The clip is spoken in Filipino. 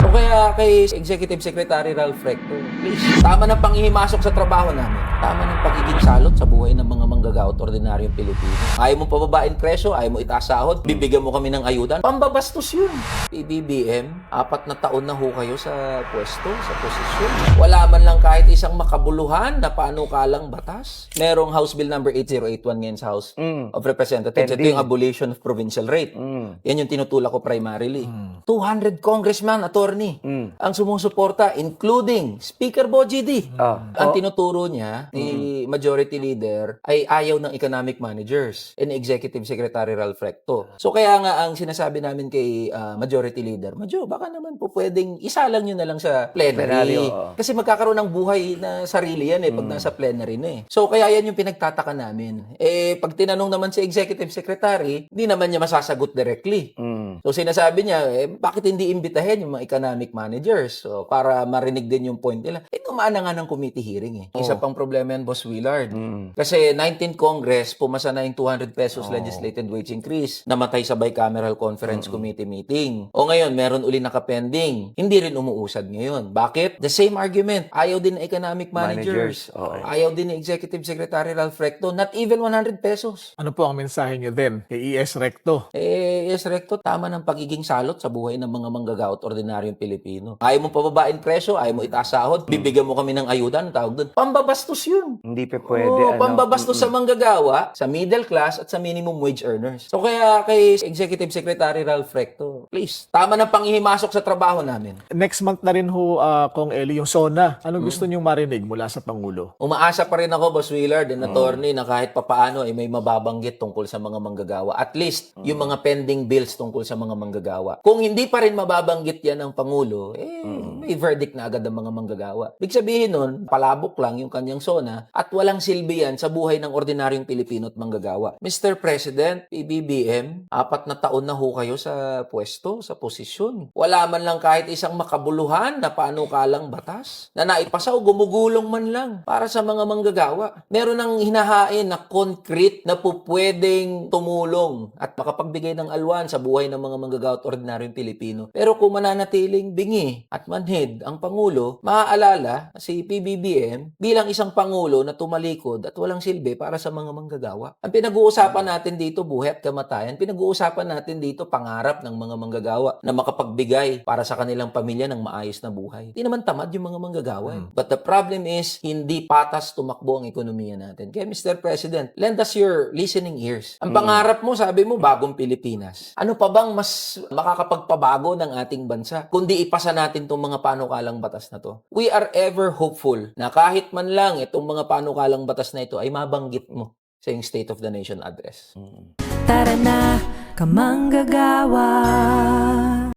O kaya kay Executive Secretary Ralph Recto, please, tama ng panghihimasok sa trabaho namin. Tama ng pagiging salot sa buhay ng mga manggagawa at ordinaryong Pilipino. Ayaw mo pababain presyo, ayaw mo itaas sahod, bibigyan mo kami ng ayuda. Pambabastos yun. PBBM, 4 na taon na ho kayo sa pwesto, sa posisyon. Wala man lang kahit isang makabuluhan na panukalang batas. Merong House Bill number 8081 ngayon sa House of Representatives. Ito yung abolition of provincial rate. Yan yung tinutulak ko primarily. 200 congressman, attorney, ang sumusuporta, including Speaker Bogie D. Ang tinuturo niya, ni Majority Leader, ay ayaw ng economic managers and Executive Secretary Ralph Recto. So kaya nga ang sinasabi namin kay Majority Leader, Majo, baka naman po pwedeng isalang nyo na lang sa plenary. Kasi magkakaroon ng buhay na sarili yan pag nasa plenary na So kaya yan yung pinagtataka namin. Pag tinanong naman si Executive Secretary, hindi naman niya masasagot directly. So sinasabi niya, bakit hindi imbitahin yung mga economic managers? So para marinig din yung point nila. Tumaan na nga ng committee hearing Isa pang problema yan, Boss Willard. Kasi 19th Congress, pumasa na yung 200 pesos legislated wage increase. Namatay sa bicameral conference committee meeting. O ngayon, meron uli nakapending. Hindi rin umuusad ngayon. Bakit? The same argument. Ayaw din ng economic managers. Ayaw din ni Executive Secretary Ralph Recto. Not even 100 pesos. Ano po ang mensahe niyo din kay ES Recto? ES Recto, tama ng pagiging salot sa buhay ng mga manggagawa at ordinaryong Pilipino. Ayaw mo pababain presyo, ayaw mo itaas sahod, bibigyan mo kami ng ayuda, ang tawag doon. Pambabastos yun. Hindi pa pwede. Pambabastos sa manggagawa, sa middle class at sa minimum wage earners. So kaya kay Executive Secretary Ralph Recto, please, tama ng panghihimasok sa trabaho namin. Next month na rin ho, Kong Eli, yung SONA. Anong gusto niyong marinig mula sa Pangulo? Umaasa pa rin ako, Boss Willard, and attorney, na kahit papaano ay may mababanggit tungkol sa mga manggagawa. At least, yung mga pending bills tungkol sa mga manggagawa. Kung hindi pa rin mababanggit yan ng Pangulo, may verdict na agad ang mga manggagawa. Ibig sabihin nun, palabok lang yung kanyang SONA at walang silbi yan sa buhay ng ordinaryong Pilipino at manggagawa. Mr. President, PBBM, 4 na taon na ho kayo sa pwesto, sa posisyon. Wala man lang kahit isang makabuluhan na panukalang batas na naipasa o gumugulong man lang para sa mga manggagawa. Meron ng hinahain na concrete na pupwedeng tumulong at makapagbigay ng alwan sa buhay ng mga manggagawa at ordinaryong Pilipino. Pero kung mananatiling bingi at manhid ang Pangulo, maaalala si PBBM bilang isang Pangulo na tumalikod at walang silbi para sa mga manggagawa. Ang pinag-uusapan natin dito, buhay at kamatayan, pinag-uusapan natin dito pangarap ng mga manggagawa na makapagbigay para sa kanilang pamilya ng maayos na buhay. Hindi naman tamad yung mga manggagawa. But the problem is, hindi patas tumakbo ang ekonomiya natin. Kaya Mr. President, lend us your listening ears. Ang pangarap mo, sabi mo, bagong Pilipinas. Ano pa bang mas makakapagpabago ng ating bansa kundi ipasa natin itong mga panukalang batas na to? We are ever hopeful na kahit man lang itong mga panukalang batas na ito ay mabanggit mo sa yung State of the Nation address. Tara na, kamanggagawa.